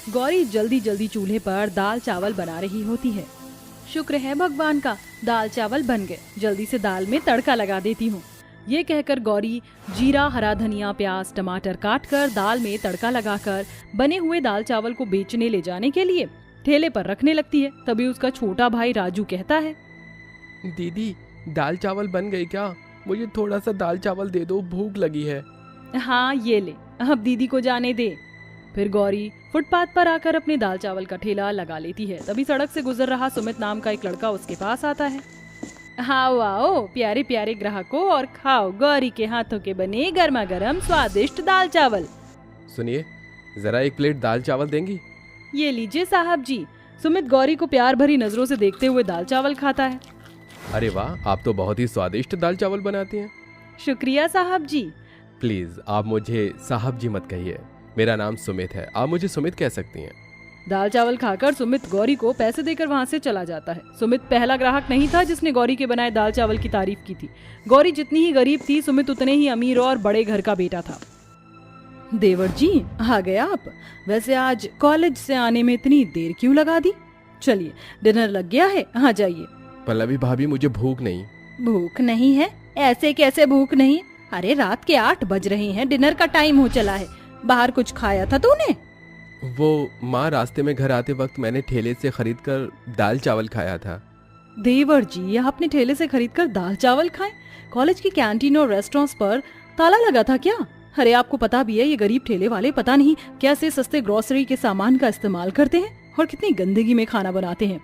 गौरी जल्दी जल्दी चूल्हे पर दाल चावल बना रही होती है। शुक्र है भगवान का, दाल चावल बन गए, जल्दी से दाल में तड़का लगा देती हूँ। ये कहकर गौरी जीरा, हरा धनिया, प्याज, टमाटर काट कर दाल में तड़का लगाकर बने हुए दाल चावल को बेचने ले जाने के लिए ठेले पर रखने लगती है। तभी उसका छोटा भाई राजू कहता है, दीदी दाल चावल बन गई क्या? मुझे थोड़ा सा दाल चावल दे दो, भूख लगी है। हाँ ये ले, अब दीदी को जाने दे। फिर गौरी फुटपाथ पर आकर अपने दाल चावल का ठेला लगा लेती है। तभी सड़क से गुजर रहा सुमित नाम का एक लड़का उसके पास आता है। आओ आओ प्यारे प्यारे ग्राहकों, और खाओ गौरी के हाथों के बने गर्मा गर्म स्वादिष्ट दाल चावल। सुनिए, जरा एक प्लेट दाल चावल देंगी? ये लीजिए साहब जी। सुमित गौरी को प्यार भरी नजरों से देखते हुए दाल चावल खाता है। अरे वाह, आप तो बहुत ही स्वादिष्ट दाल चावल बनाती हैं। शुक्रिया साहब जी। प्लीज आप मुझे साहब जी मत कहिए, मेरा नाम सुमित है, आप मुझे सुमित कह सकती हैं। दाल चावल खाकर सुमित गौरी को पैसे देकर वहाँ से चला जाता है। सुमित पहला ग्राहक नहीं था जिसने गौरी के बनाए दाल चावल की तारीफ की थी। गौरी जितनी ही गरीब थी, सुमित उतने ही अमीर और बड़े घर का बेटा था। देवर जी आ गए आप? वैसे आज कॉलेज से आने में इतनी देर क्यों लगा दी? चलिए डिनर लग गया है, आ जाइए। पल्लवी भाभी, मुझे भूख नहीं। भूख नहीं है? ऐसे कैसे भूख नहीं? अरे रात के 8 बज रहे हैं, डिनर का टाइम हो चला है। बाहर कुछ खाया था तूने? वो माँ, रास्ते में घर आते वक्त मैंने ठेले से खरीद कर दाल चावल खाया था। देवर जी, आपने ठेले से खरीदकर दाल चावल खाए? कॉलेज की कैंटीन और रेस्टोरेंट्स पर ताला लगा था क्या? अरे आपको पता भी है ये गरीब ठेले वाले पता नहीं कैसे सस्ते ग्रोसरी के सामान का इस्तेमाल करते हैं और कितनी गंदगी में खाना बनाते हैं।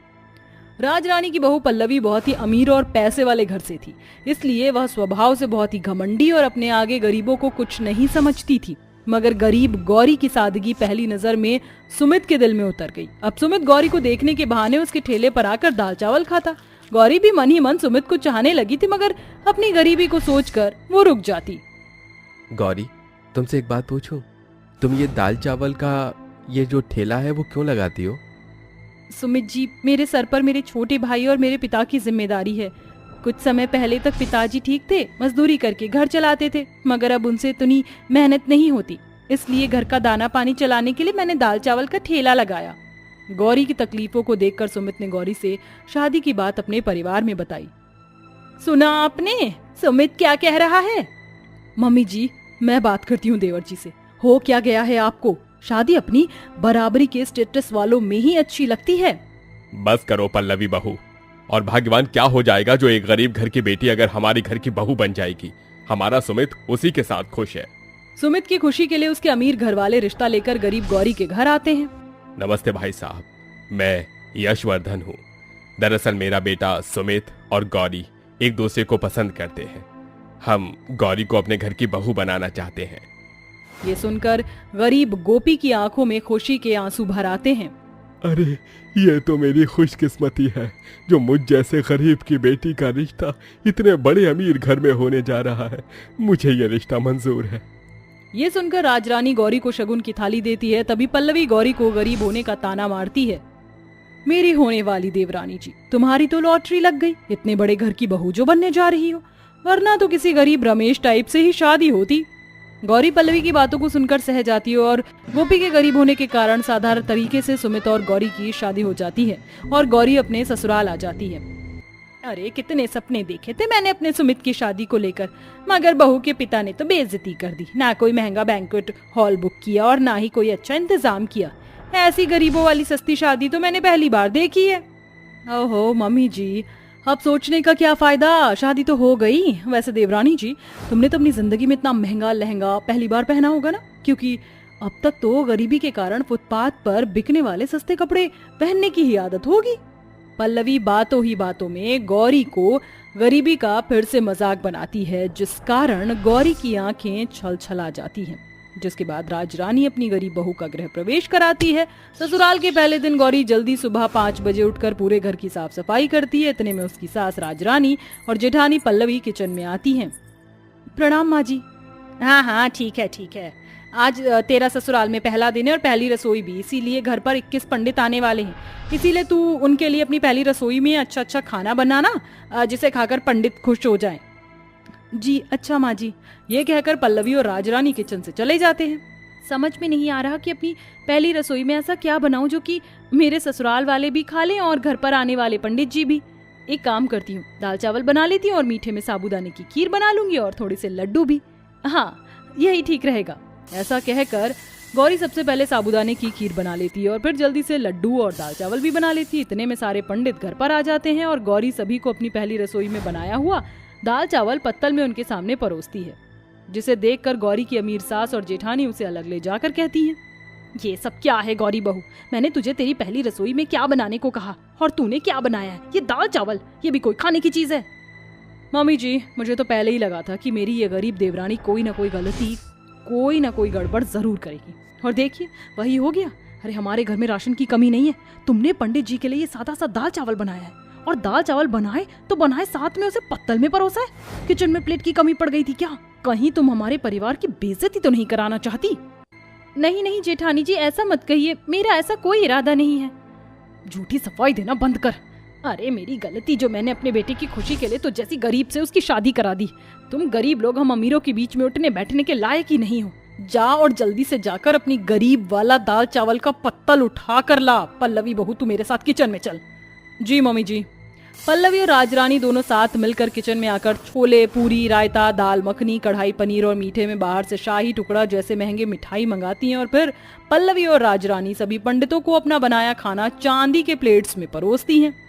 राजरानी की बहू पल्लवी बहुत ही अमीर और पैसे वाले घर से थी, इसलिए वह स्वभाव से बहुत ही घमंडी और अपने आगे गरीबों को कुछ नहीं समझती थी। मगर गरीब गौरी की सादगी पहली नजर में सुमित के दिल में उतर गई। अब सुमित गौरी को देखने के बहाने उसके ठेले पर आकर दाल चावल खाता। गौरी भी मन ही मन सुमित को चाहने लगी थी, मगर अपनी गरीबी को सोचकर वो रुक जाती। गौरी, तुमसे एक बात पूछूं? तुम ये दाल चावल का ये जो ठेला है वो क्यों लगाती हो? सुमित जी, मेरे सर पर मेरे छोटे भाई और मेरे पिता की जिम्मेदारी है। कुछ समय पहले तक पिताजी ठीक थे, मजदूरी करके घर चलाते थे, मगर अब उनसे इतनी मेहनत नहीं होती, इसलिए घर का दाना पानी चलाने के लिए मैंने दाल चावल का ठेला लगाया। गौरी की तकलीफों को देखकर सुमित ने गौरी से शादी की बात अपने परिवार में बताई। सुना आपने सुमित क्या कह रहा है? मम्मी जी, मैं बात करती हूँ देवर जी से। हो क्या गया है आपको? शादी अपनी बराबरी के स्टेटस वालों में ही अच्छी लगती है। बस करो पल्लवी बहू, और भाग्यवान क्या हो जाएगा जो एक गरीब घर की बेटी अगर हमारे घर की बहू बन जाएगी। हमारा सुमित उसी के साथ खुश है। सुमित की खुशी के लिए उसके अमीर घर वाले रिश्ता लेकर गरीब गौरी के घर आते हैं। नमस्ते भाई साहब, मैं यशवर्धन हूँ। दरअसल मेरा बेटा सुमित और गौरी एक दूसरे को पसंद करते हैं। हम गौरी को अपने घर की बहू बनाना चाहते हैं। ये सुनकर गरीब गोपी की आंखों में खुशी के आंसू भर आते हैं। अरे ये तो मेरी खुशकिस्मती है जो मुझ जैसे गरीब की बेटी का रिश्ता इतने बड़े अमीर घर में होने जा रहा है। मुझे ये रिश्ता मंजूर है। ये सुनकर राजरानी गौरी को शगुन की थाली देती है। तभी पल्लवी गौरी को गरीब होने का ताना मारती है। मेरी होने वाली देवरानी जी, तुम्हारी तो लॉटरी लग गई, इतने बड़े घर की बहू जो बनने जा रही हो, वरना तो किसी गरीब रमेश टाइप से ही शादी होती। गौरी पल्लवी की बातों को सुनकर सह जाती है और गोपी के गरीब होने के कारण साधारण तरीके से सुमित और गौरी की शादी हो जाती है और गौरी अपने ससुराल आ जाती है। अरे कितने सपने देखे थे मैंने अपने सुमित की शादी को लेकर, मगर बहू के पिता ने तो बेइज्जती कर दी। ना कोई महंगा बैंक्वेट हॉल बुक किया और ना ही कोई अच्छा इंतजाम किया। ऐसी गरीबों वाली सस्ती शादी तो मैंने पहली बार देखी है। ओहो मम्मी जी, अब सोचने का क्या फायदा, शादी तो हो गई। वैसे देवरानी जी, तुमने तो अपनी जिंदगी में इतना महंगा लहंगा पहली बार पहना होगा ना, क्योंकि अब तक तो गरीबी के कारण फुटपाथ पर बिकने वाले सस्ते कपड़े पहनने की ही आदत होगी। पल्लवी बातों ही बातों में गौरी को गरीबी का फिर से मजाक बनाती है, जिस कारण गौरी की आंखें छल छला जाती हैं। जिसके बाद राजरानी अपनी गरीब बहू का गृह प्रवेश कराती है। ससुराल के पहले दिन गौरी जल्दी सुबह 5 बजे उठकर पूरे घर की साफ सफाई करती है। इतने में उसकी सास राजरानी और जेठानी पल्लवी किचन में आती हैं। प्रणाम माँ जी। हाँ हाँ ठीक है ठीक है, आज तेरा ससुराल में पहला दिन है और पहली रसोई भी, इसीलिए घर पर 21 पंडित आने वाले हैं, इसीलिए तू उनके लिए अपनी पहली रसोई में अच्छा अच्छा खाना बनाना जिसे खाकर पंडित खुश हो जाएं। जी अच्छा माँ जी। ये कहकर पल्लवी और राजरानी किचन से चले जाते हैं। समझ में नहीं आ रहा कि अपनी पहली रसोई में ऐसा क्या बनाऊं जो कि मेरे ससुराल वाले भी खा लें और घर पर आने वाले पंडित जी भी। एक काम करती हूँ, दाल चावल बना लेती हूँ और मीठे में साबूदाने की खीर बना लूंगी और थोड़े से लड्डू भी। हाँ, यही ठीक रहेगा। ऐसा कहकर गौरी सबसे पहले साबूदाने की खीर बना लेती है और फिर जल्दी से लड्डू और दाल चावल भी बना लेती है। इतने में सारे पंडित घर पर आ जाते हैं और गौरी सभी को अपनी पहली रसोई में बनाया हुआ दाल चावल पत्तल में उनके सामने परोसती है, जिसे देखकर गौरी की अमीर सास और जेठानी उसे अलग ले जाकर कहती हैं, ये सब क्या है गौरी बहू? मैंने तुझे तेरी पहली रसोई में क्या बनाने को कहा और तूने क्या बनाया है? ये दाल चावल, ये भी कोई खाने की चीज है? मम्मी जी, मुझे तो पहले ही लगा था कि मेरी ये गरीब देवरानी कोई ना कोई गलती, कोई ना कोई गड़बड़ जरूर करेगी। और देखिए, वही हो गया। अरे हमारे घर में राशन की कमी नहीं है, तुमने पंडित जी के लिए ये सादा सा दाल चावल बनाया है, और दाल चावल बनाए तो बनाए साथ में उसे पत्तल में परोसा है। किचन में प्लेट की कमी पड़ गई थी क्या? कहीं तुम हमारे परिवार की बेइज्जती तो नहीं कराना चाहती? नहीं नहीं जेठानी जी, ऐसा मत कहिए, मेरा ऐसा कोई इरादा नहीं है। झूठी सफाई देना बंद कर। अरे मेरी गलती जो मैंने अपने बेटे की खुशी के लिए तो जैसी गरीब से उसकी शादी करा दी। तुम गरीब लोग हम अमीरों के बीच में उठने बैठने के लायक ही नहीं हो। जा और जल्दी से जाकर अपनी गरीब वाला दाल चावल का पत्तल उठा कर ला। पल्लवी बहू, तू मेरे साथ किचन में चल। जी मम्मी जी। पल्लवी और राजरानी दोनों साथ मिलकर किचन में आकर छोले, पूरी, रायता, दाल मखनी, कढ़ाई पनीर और मीठे में बाहर से शाही टुकड़ा जैसे महंगे मिठाई मंगाती हैं और फिर पल्लवी और राजरानी सभी पंडितों को अपना बनाया खाना चांदी के प्लेट्स में परोसती हैं।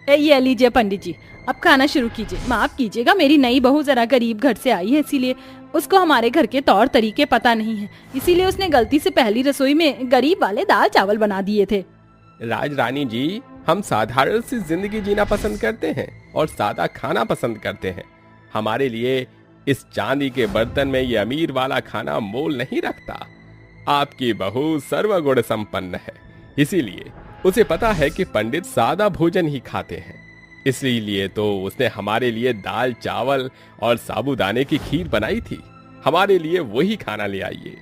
ये लीजिए पंडित जी, अब खाना शुरू कीजिए। माफ कीजिएगा, मेरी नई बहू जरा गरीब घर से आई है, इसीलिए उसको हमारे घर के तौर तरीके पता नहीं है, इसीलिए उसने गलती से पहली रसोई में गरीब वाले दाल चावल बना दिए थे। राजरानी जी, हम साधारण सी जिंदगी जीना पसंद करते हैं और सादा खाना पसंद करते हैं। हमारे लिए इस चांदी के बर्तन में ये अमीर वाला खाना मोल नहीं रखता। आपकी बहू सर्वगुण संपन्न है, इसीलिए उसे पता है कि पंडित सादा भोजन ही खाते हैं, इसलिए तो उसने हमारे लिए दाल चावल और साबूदाने की खीर बनाई थी। हमारे लिए वही खाना ले आइए।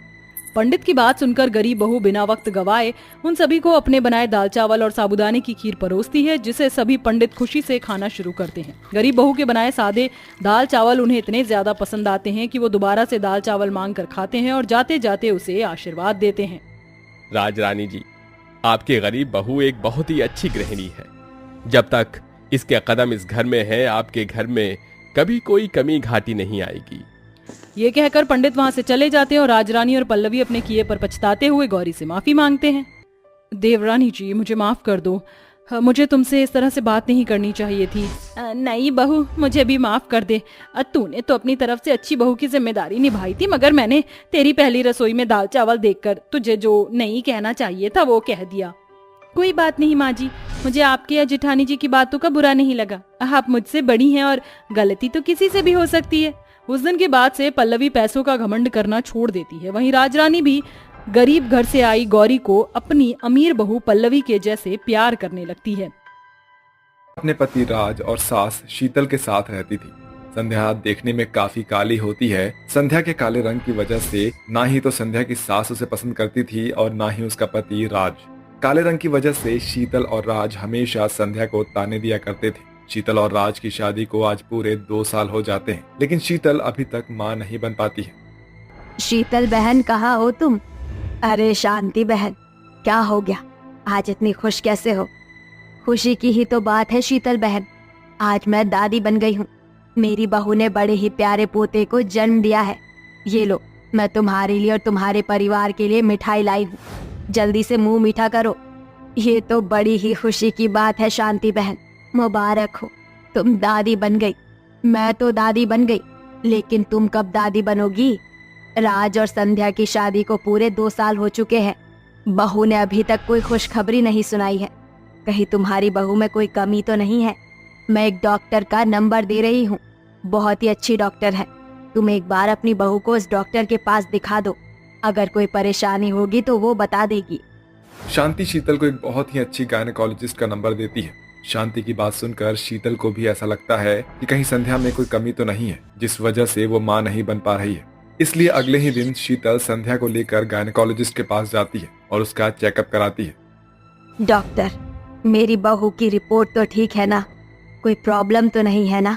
पंडित की बात सुनकर गरीब बहू बिना वक्त गवाए उन सभी को अपने बनाए दाल चावल और साबूदाने की खीर परोसती है, जिसे सभी पंडित खुशी से खाना शुरू करते हैं। गरीब बहू के बनाए सादे दाल चावल उन्हें इतने ज्यादा पसंद आते हैं कि वो दोबारा से दाल चावल मांग कर खाते हैं और जाते जाते उसे आशीर्वाद देते हैं। राजरानी जी, आपकी गरीब बहू एक बहुत ही अच्छी गृहिणी है। जब तक इसके कदम इस घर में है, आपके घर में कभी कोई कमी घाटी नहीं आएगी। ये कहकर पंडित वहां से चले जाते हैं और राजरानी और पल्लवी अपने किए पर पछताते हुए गौरी से माफी मांगते हैं। देवरानी जी, मुझे माफ कर दो, मुझे तुमसे इस तरह से बात नहीं करनी चाहिए थी। नहीं बहू, मुझे भी माफ कर दे। तूने तो अपनी तरफ से अच्छी बहू की जिम्मेदारी निभाई थी, मगर मैंने तेरी पहली रसोई में दाल चावल देखकर तुझे जो नहीं कहना चाहिए था वो कह दिया। कोई बात नहीं माँ जी, मुझे आपके या जेठानी जी की बातों का बुरा नहीं लगा। आप मुझसे बड़ी हैं और गलती तो किसी से भी हो सकती है। उस दिन के बाद से पल्लवी पैसों का घमंड करना छोड़ देती है। वहीं राजरानी भी गरीब घर से आई गौरी को अपनी अमीर बहू पल्लवी के जैसे प्यार करने लगती है। अपने पति राज और सास शीतल के साथ रहती थी। संध्या देखने में काफी काली होती है। संध्या के काले रंग की वजह से ना ही तो संध्या की सास उसे पसंद करती थी और ना ही उसका पति राज। काले रंग की वजह से शीतल और राज हमेशा संध्या को ताने दिया करते थे। शीतल और राज की शादी को आज पूरे 2 साल हो जाते हैं, लेकिन शीतल अभी तक माँ नहीं बन पाती है। शीतल बहन, कहाँ हो तुम? अरे शांति बहन, क्या हो गया? आज इतनी खुश कैसे हो? खुशी की ही तो बात है शीतल बहन, आज मैं दादी बन गई हूँ। मेरी बहू ने बड़े ही प्यारे पोते को जन्म दिया है। ये लो, मैं तुम्हारे लिए और तुम्हारे परिवार के लिए मिठाई लाई हूँ, जल्दी से मुंह मीठा करो। ये तो बड़ी ही खुशी की बात है शांति बहन, मुबारक हो, तुम दादी बन गई। मैं तो दादी बन गई, लेकिन तुम कब दादी बनोगी? राज और संध्या की शादी को पूरे 2 साल हो चुके हैं, बहू ने अभी तक कोई खुशखबरी नहीं सुनाई है। कहीं तुम्हारी बहू में कोई कमी तो नहीं है? मैं एक डॉक्टर का नंबर दे रही हूँ, बहुत ही अच्छी डॉक्टर है। तुम एक बार अपनी बहू को उस डॉक्टर के पास दिखा दो, अगर कोई परेशानी होगी तो वो बता देगी। शांति शीतल को एक बहुत ही अच्छी गायनेकोलॉजिस्ट का नंबर देती है। शांति की बात सुनकर शीतल को भी ऐसा लगता है कि कहीं संध्या में कोई कमी तो नहीं है, जिस वजह से वो माँ नहीं बन पा रही है। इसलिए अगले ही दिन शीतल संध्या को लेकर गायनेकोलॉजिस्ट के पास जाती है और उसका चेकअप कराती है। डॉक्टर, मेरी बहू की रिपोर्ट तो ठीक है ना? कोई प्रॉब्लम तो नहीं है ना?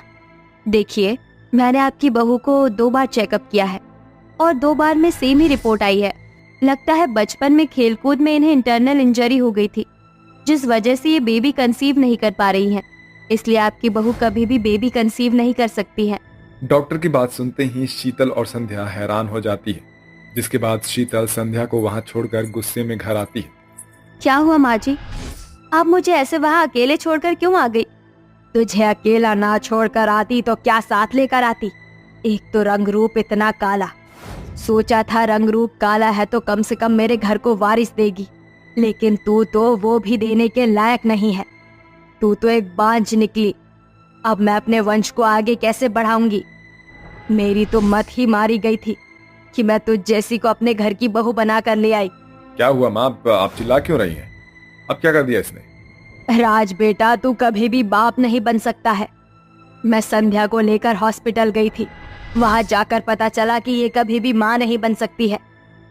देखिए, मैंने आपकी बहू को 2 बार चेकअप किया है और 2 बार में सेम ही रिपोर्ट आई है। लगता है बचपन में खेलकूद में इन्हें इंटरनल इंजरी हो गई थी, जिस वजह से ये बेबी कंसीव नहीं कर पा रही हैं। इसलिए आपकी बहू कभी भी बेबी कंसीव नहीं कर सकती है। डॉक्टर की बात सुनते ही शीतल और संध्या हैरान हो जाती है, जिसके बाद शीतल संध्या को वहां छोड़कर गुस्से में घर आती है। क्या हुआ माँ जी, आप मुझे ऐसे वहाँ अकेले छोड़कर क्यों आ गई? तुझे अकेला ना छोड़कर आती तो क्या साथ लेकर आती? एक तो रंग रूप इतना काला, सोचा था रंग रूप काला है तो कम से कम मेरे घर को वारिस देगी, लेकिन तू तो वो भी देने के लायक नहीं है। तू तो एक बांझ निकली। अब मैं अपने वंश को आगे कैसे बढ़ाऊंगी? मेरी तो मत ही मारी गई थी कि मैं तुझ जैसी को अपने घर की बहू बनाकर ले आई। क्या हुआ माँ, आप चिल्ला क्यों रही हैं? अब क्या कर दिया इसने? राज बेटा, तू कभी भी बाप नहीं बन सकता है। मैं संध्या को लेकर हॉस्पिटल गई थी, वहां जाकर पता चला कि ये कभी भी माँ नहीं बन सकती है।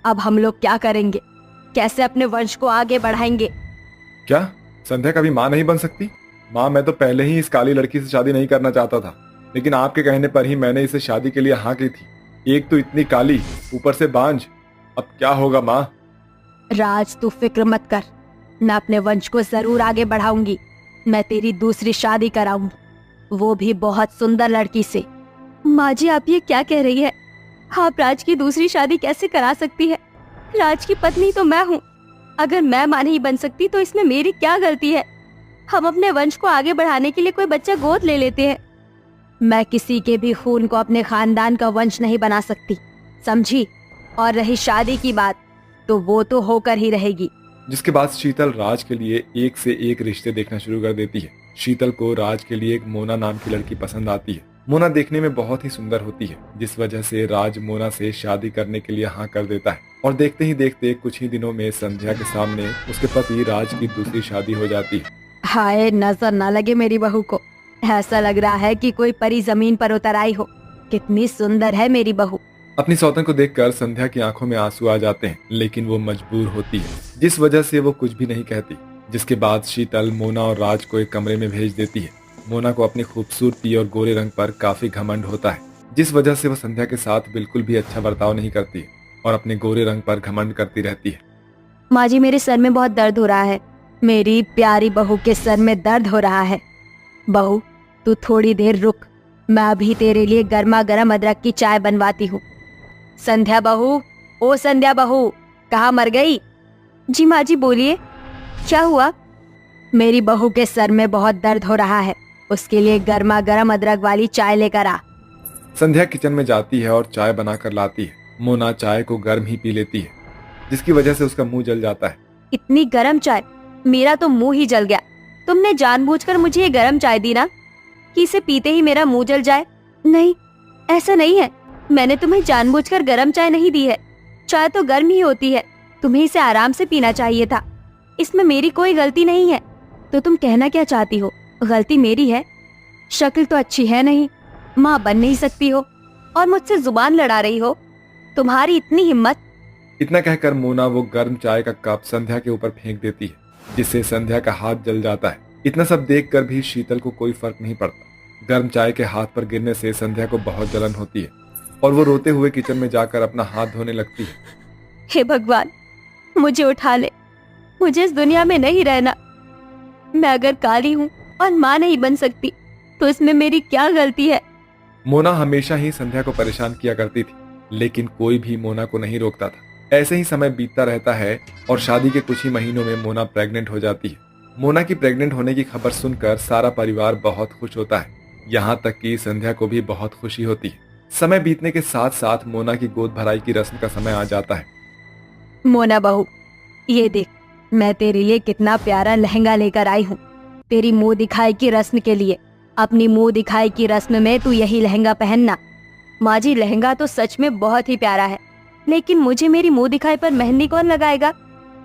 अब हम लोग क्या करेंगे? कैसे अपने वंश को आगे बढ़ाएंगे? क्या संध्या कभी माँ नहीं बन सकती? माँ, मैं तो पहले ही इस काली लड़की से शादी नहीं करना चाहता था, लेकिन आपके कहने पर ही मैंने इसे शादी के लिए हाँ की थी। एक तो इतनी काली, ऊपर से बांझ। अब क्या होगा माँ? राज, तू फिक्र मत कर, मैं अपने वंश को जरूर आगे बढ़ाऊंगी। मैं तेरी दूसरी शादी कराऊंगी, वो भी बहुत सुंदर लड़की से। माँ जी, आप ये क्या कह रही है? आप राज की दूसरी शादी कैसे करा सकती है? राज की पत्नी तो मैं हूँ। अगर मैं माँ नहीं बन सकती तो इसमें मेरी क्या गलती है? हम अपने वंश को आगे बढ़ाने के लिए कोई बच्चा गोद ले लेते हैं। मैं किसी के भी खून को अपने खानदान का वंश नहीं बना सकती, समझी? और रही शादी की बात, तो वो तो होकर ही रहेगी। जिसके बाद शीतल राज के लिए एक से एक रिश्ते देखना शुरू कर देती है। शीतल को राज के लिए एक मोना नाम की लड़की पसंद आती है। मोना देखने में बहुत ही सुंदर होती है, जिस वजह से राज मोना से शादी करने के लिए हाँ कर देता है। और देखते ही देखते कुछ ही दिनों में संध्या के सामने उसके पति राज की दूसरी शादी हो जाती है। हाय, नजर ना लगे मेरी बहू को। ऐसा लग रहा है कि कोई परी जमीन पर उतर आई हो। कितनी सुंदर है मेरी बहू। अपनी सौतन को देखकर संध्या की आंखों में आंसू आ जाते हैं, लेकिन वो मजबूर होती है, जिस वजह से वो कुछ भी नहीं कहती। जिसके बाद शीतल मोना और राज को एक कमरे में भेज देती है। मोना को अपनी खूबसूरती और गोरे रंग पर काफी घमंड होता है, जिस वजह से वो संध्या के साथ बिल्कुल भी अच्छा बर्ताव नहीं करती और अपने गोरे रंग पर घमंड करती रहती है। माँ जी, मेरे सर में बहुत दर्द हो रहा है। मेरी प्यारी बहू के सर में दर्द हो रहा है। बहू, तू थोड़ी देर रुक, मैं अभी तेरे लिए गर्मा गर्म अदरक की चाय बनवाती हूँ। संध्या बहू, ओ संध्या बहू, कहाँ मर गई? जी माँ जी, बोलिए, क्या हुआ? मेरी बहू के सर में बहुत दर्द हो रहा है, उसके लिए गर्मा गर्म अदरक वाली चाय लेकर आ। संध्या किचन में जाती है और चाय बनाकर लाती है। मोना चाय को गर्म ही पी लेती है, जिसकी वजह से उसका मुंह जल जाता है। इतनी गर्म चाय, मेरा तो मुंह ही जल गया। तुमने जानबूझकर मुझे ये गर्म चाय दी ना, कि इसे पीते ही मेरा मुंह जल जाए? नहीं, ऐसा नहीं है। मैंने तुम्हें जानबूझकर गर्म चाय नहीं दी है। चाय तो गर्म ही होती है, तुम्हें इसे आराम से पीना चाहिए था। इसमें मेरी कोई गलती नहीं है। तो तुम कहना क्या चाहती हो? गलती मेरी है? शक्ल तो अच्छी है नहीं, माँ बन नहीं सकती हो और मुझसे जुबान लड़ा रही हो। तुम्हारी इतनी हिम्मत! इतना कहकर मोना वो गर्म चाय का कप संध्या के ऊपर फेंक देती है, जिससे संध्या का हाथ जल जाता है। इतना सब देखकर भी शीतल को कोई फर्क नहीं पड़ता। गर्म चाय के हाथ पर गिरने से संध्या को बहुत जलन होती है और वो रोते हुए किचन में जाकर अपना हाथ धोने लगती है। हे भगवान, मुझे उठा ले, मुझे इस दुनिया में नहीं रहना। मैं अगर काली हूँ और माँ नहीं बन सकती तो इसमें मेरी क्या गलती है? मोना हमेशा ही संध्या को परेशान किया करती थी, लेकिन कोई भी मोना को नहीं रोकता था। ऐसे ही समय बीतता रहता है और शादी के कुछ ही महीनों में मोना प्रेग्नेंट हो जाती है। मोना की प्रेग्नेंट होने की खबर सुनकर सारा परिवार बहुत खुश होता है, यहाँ तक कि संध्या को भी बहुत खुशी होती है। समय बीतने के साथ साथ मोना की गोद भराई की रस्म का समय आ जाता है। मोना बहू, ये देख, मैं तेरे लिए कितना प्यारा लहंगा लेकर आई हूँ। तेरी मुंह दिखाई की रस्म के लिए। अपनी मुंह दिखाई की रस्म में तू यही लहंगा पहनना। माँ जी, लहंगा तो सच में बहुत ही प्यारा है, लेकिन मुझे मेरी मुंह दिखाई पर मेहंदी कौन लगाएगा?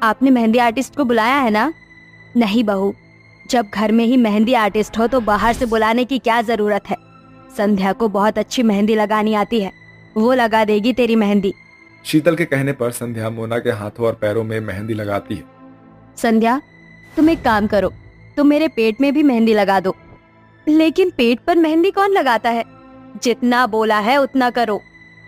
आपने मेहंदी आर्टिस्ट को बुलाया है ना? नहीं बहू, जब घर में ही मेहंदी आर्टिस्ट हो तो बाहर से बुलाने की क्या जरूरत है? संध्या को बहुत अच्छी मेहंदी लगानी आती है, वो लगा देगी तेरी मेहंदी। शीतल के कहने पर संध्या मोना के हाथों और पैरों में मेहंदी लगाती है। संध्या, तुम एक काम करो, तुम मेरे पेट में भी मेहंदी लगा दो। लेकिन पेट पर मेहंदी कौन लगाता है? जितना बोला है उतना करो।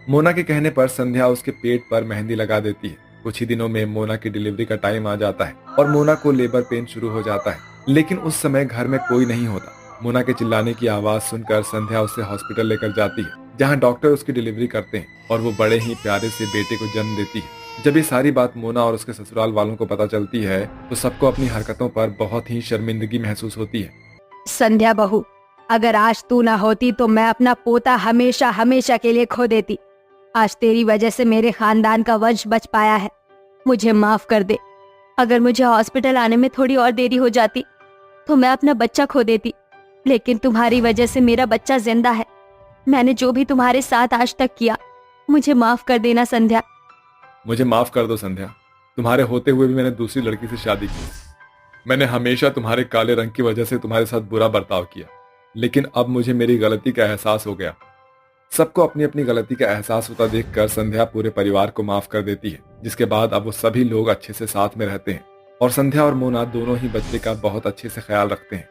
मोना के कहने पर संध्या उसके पेट पर मेहंदी लगा देती है। कुछ ही दिनों में मोना की डिलीवरी का टाइम आ जाता है और मोना को लेबर पेन शुरू हो जाता है, लेकिन उस समय घर में कोई नहीं होता। मोना के चिल्लाने की आवाज सुनकर संध्या उसे हॉस्पिटल लेकर जाती है, जहां डॉक्टर उसकी डिलीवरी करते हैं और वो बड़े ही प्यारे से बेटे को जन्म देती है। जब ये सारी बात मोना और उसके ससुराल वालों को पता चलती है तो सबको अपनी हरकतों पर बहुत ही शर्मिंदगी महसूस होती है। संध्या बहू, अगर आज तू ना होती तो मैं अपना पोता हमेशा हमेशा के लिए खो देती। आज तेरी वजह से मेरे खानदान का वंश बच पाया है। मुझे माफ कर दे। अगर मुझे हॉस्पिटल आने में थोड़ी और देरी हो जाती तो मैं अपना बच्चा खो देती, लेकिन तुम्हारी वजह से मेरा बच्चा जिंदा है। मैंने जो भी तुम्हारे साथ आज तक किया, मुझे माफ कर देना संध्या। मुझे माफ कर दो संध्या, तुम्हारे होते हुए भी मैंने दूसरी लड़की से शादी की। मैंने हमेशा तुम्हारे काले रंग की वजह से तुम्हारे साथ बुरा बर्ताव किया, लेकिन अब मुझे मेरी गलती का एहसास हो गया। सबको अपनी अपनी गलती का एहसास होता देखकर संध्या पूरे परिवार को माफ कर देती है, जिसके बाद अब वो सभी लोग अच्छे से साथ में रहते हैं और संध्या और मोना दोनों ही बच्चे का बहुत अच्छे से ख्याल रखते हैं।